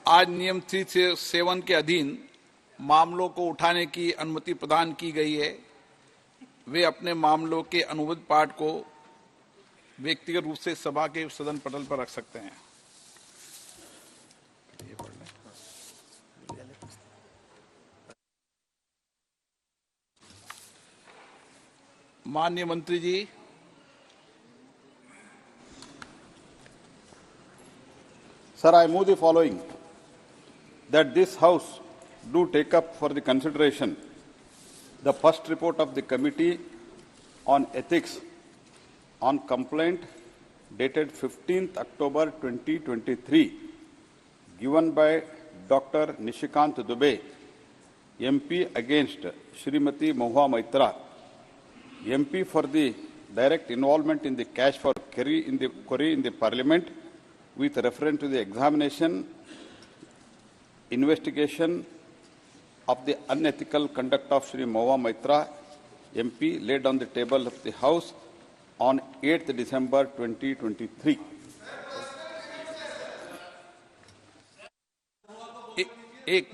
आज नियम 367 के अधीन मामलों को उठाने की अनुमति प्रदान की गई है, वे अपने मामलों के अनुबंध पाठ को व्यक्तिगत रूप से सभा के सदन पटल पर रख सकते हैं। माननीय मंत्री जी, Sir, I move the following, that this House do take up for the consideration the first report of the Committee on Ethics on complaint dated 15th October 2023, given by Dr. Nishikant Dubey, MP against Srimati Mahua Maitra, MP for the direct involvement in the cash for query in the Parliament, with reference to the examination, investigation of the unethical conduct of Sri Mahua Maitra, MP, laid on the table of the House on 8th December 2023. एक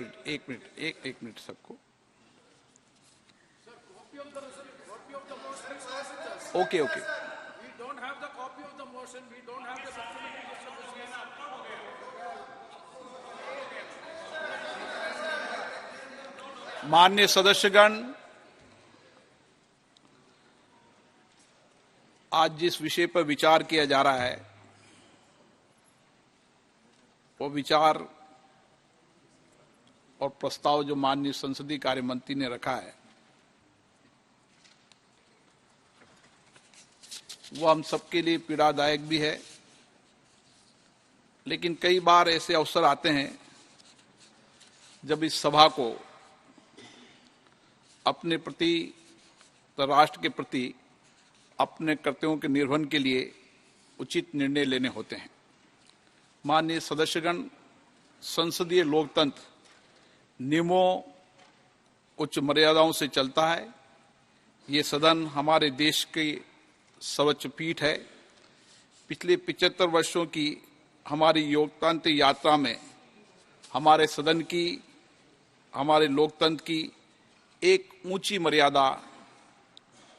minute सबको। Okay. We don't have the copy of the motion. We don't have the supplementary motion. माननीय सदस्यगण, आज जिस विषय पर विचार किया जा रहा है वो विचार और प्रस्ताव जो माननीय संसदीय कार्य मंत्री ने रखा है वो हम सबके लिए पीड़ादायक भी है, लेकिन कई बार ऐसे अवसर आते हैं जब इस सभा को अपने प्रति, राष्ट्र के प्रति अपने कर्तव्यों के निर्वहन के लिए उचित निर्णय लेने होते हैं। माननीय सदस्यगण, संसदीय लोकतंत्र नियमों, उच्च मर्यादाओं से चलता है। ये सदन हमारे देश की सर्वोच्च पीठ है। पिछले 75 वर्षों की हमारी लोकतांत्रिक यात्रा में हमारे सदन की, हमारे लोकतंत्र की एक ऊंची मर्यादा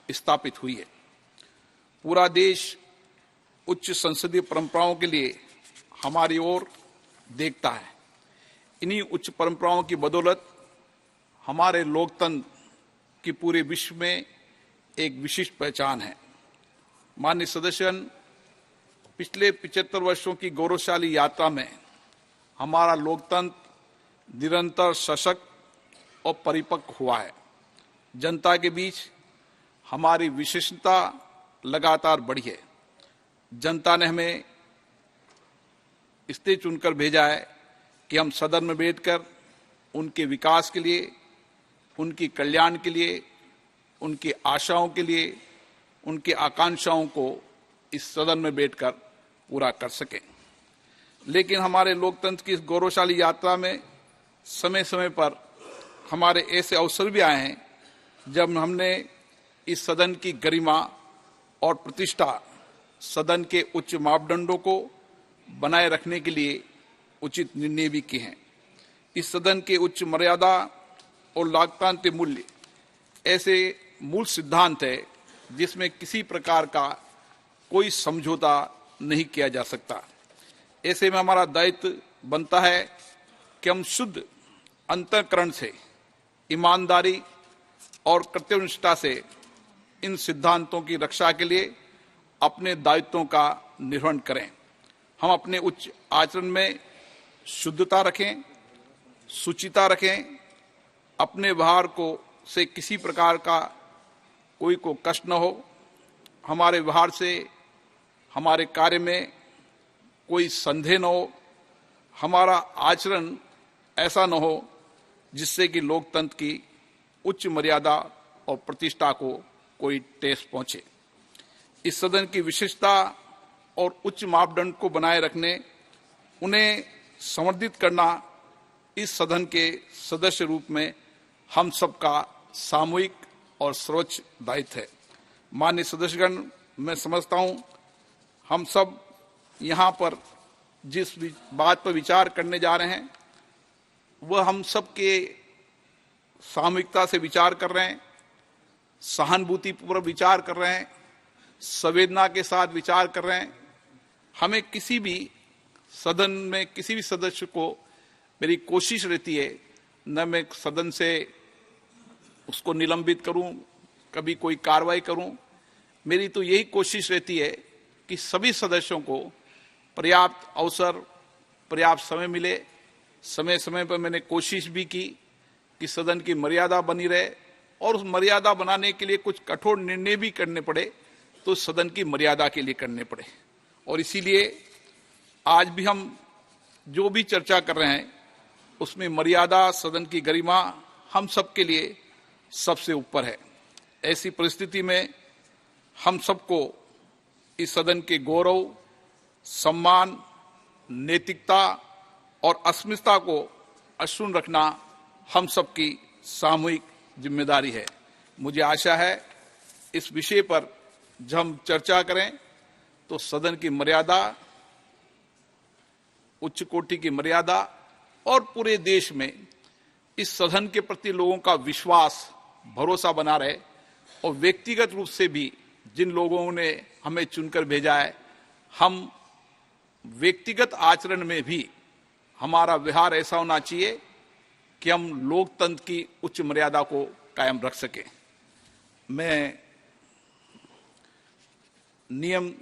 स्थापित हुई है। पूरा देश उच्च संसदीय परंपराओं के लिए हमारी ओर देखता है। इन्हीं उच्च परंपराओं की बदौलत हमारे लोकतंत्र की पूरे विश्व में एक विशिष्ट पहचान है। माननीय सदस्यगण, पिछले 75 वर्षों की गौरवशाली यात्रा में हमारा लोकतंत्र निरंतर सशक्त और परिपक्व हुआ है। जनता के बीच हमारी विशिष्टता लगातार बढ़ी है। जनता ने हमें इसलिए चुनकर भेजा है कि हम सदन में बैठकर उनके विकास के लिए, उनकी कल्याण के लिए, उनकी आशाओं के लिए, उनकी आकांक्षाओं को इस सदन में बैठकर पूरा कर सकें। लेकिन हमारे लोकतंत्र की इस गौरवशाली यात्रा में समय समय पर हमारे ऐसे अवसर भी आए हैं जब हमने इस सदन की गरिमा और प्रतिष्ठा, सदन के उच्च मापदंडों को बनाए रखने के लिए उचित निर्णय भी किए हैं। इस सदन के उच्च मर्यादा और लोकतांत्रिक मूल्य ऐसे मूल सिद्धांत है जिसमें किसी प्रकार का कोई समझौता नहीं किया जा सकता। ऐसे में हमारा दायित्व बनता है कि हम शुद्ध अंतःकरण से, ईमानदारी और कर्तव्यनिष्ठा से इन सिद्धांतों की रक्षा के लिए अपने दायित्वों का निर्वहन करें। हम अपने उच्च आचरण में शुद्धता रखें, शुचिता रखें, अपने व्यवहार को से किसी प्रकार का कोई को कष्ट न हो, हमारे व्यवहार से, हमारे कार्य में कोई संदेह न हो, हमारा आचरण ऐसा न हो जिससे कि लोकतंत्र की उच्च मर्यादा और प्रतिष्ठा को कोई ठेस पहुंचे। इस सदन की विशिष्टता और उच्च मापदंड को बनाए रखने, उन्हें संवर्धित करना इस सदन के सदस्य रूप में हम सबका सामूहिक और सर्वोच्च दायित्व है। माननीय सदस्यगण, मैं समझता हूं हम सब यहाँ पर जिस बात पर विचार करने जा रहे हैं वह हम सबके सामूहिकता से विचार कर रहे हैं, सहानुभूतिपूर्वक विचार कर रहे हैं, संवेदना के साथ विचार कर रहे हैं। हमें किसी भी सदन में किसी भी सदस्य को, मेरी कोशिश रहती है न मैं सदन से उसको निलंबित करूं, कभी कोई कार्रवाई करूं। मेरी तो यही कोशिश रहती है कि सभी सदस्यों को पर्याप्त अवसर, पर्याप्त समय मिले। समय समय पर मैंने कोशिश भी की कि सदन की मर्यादा बनी रहे, और उस मर्यादा बनाने के लिए कुछ कठोर निर्णय भी करने पड़े तो सदन की मर्यादा के लिए करने पड़े। और इसीलिए आज भी हम जो भी चर्चा कर रहे हैं उसमें मर्यादा, सदन की गरिमा हम सबके लिए सबसे ऊपर है। ऐसी परिस्थिति में हम सबको इस सदन के गौरव, सम्मान, नैतिकता और अस्मिता को अक्षुण्ण रखना हम सबकी सामूहिक जिम्मेदारी है। मुझे आशा है इस विषय पर जब हम चर्चा करें तो सदन की मर्यादा, उच्च कोटि की मर्यादा और पूरे देश में इस सदन के प्रति लोगों का विश्वास, भरोसा बना रहे। और व्यक्तिगत रूप से भी जिन लोगों ने हमें चुनकर भेजा है, हम व्यक्तिगत आचरण में भी हमारा व्यवहार ऐसा होना चाहिए कि हम लोकतंत्र की उच्च मर्यादा को कायम रख सकें। मैं नियम